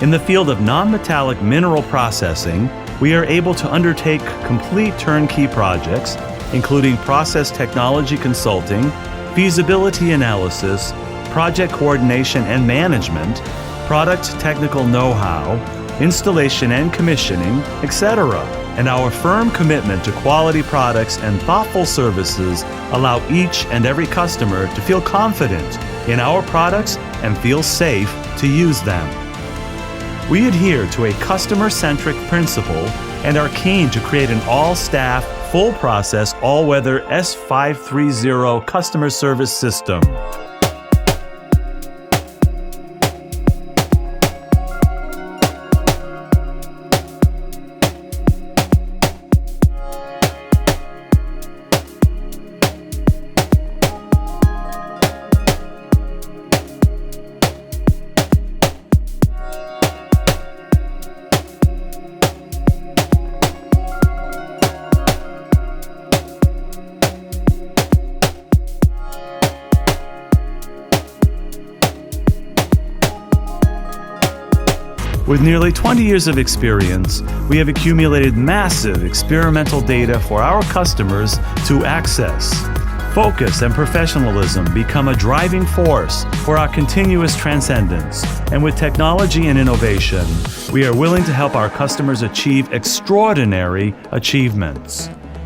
In the field of non-metallic mineral processing, we are able to undertake complete turnkey projects, including process technology consulting, feasibility analysis, project coordination and management, product technical know-how, installation and commissioning, etc. And our firm commitment to quality products and thoughtful services allow each and every customer to feel confident in our products and feel safe to use them. We adhere to a customer-centric principle and are keen to create an all-staff, full-process, all-weather S530 customer service system. With nearly 20 years of experience, we have accumulated massive experimental data for our customers to access. Focus and professionalism become a driving force for our continuous transcendence, and with technology and innovation, we are willing to help our customers achieve extraordinary achievements.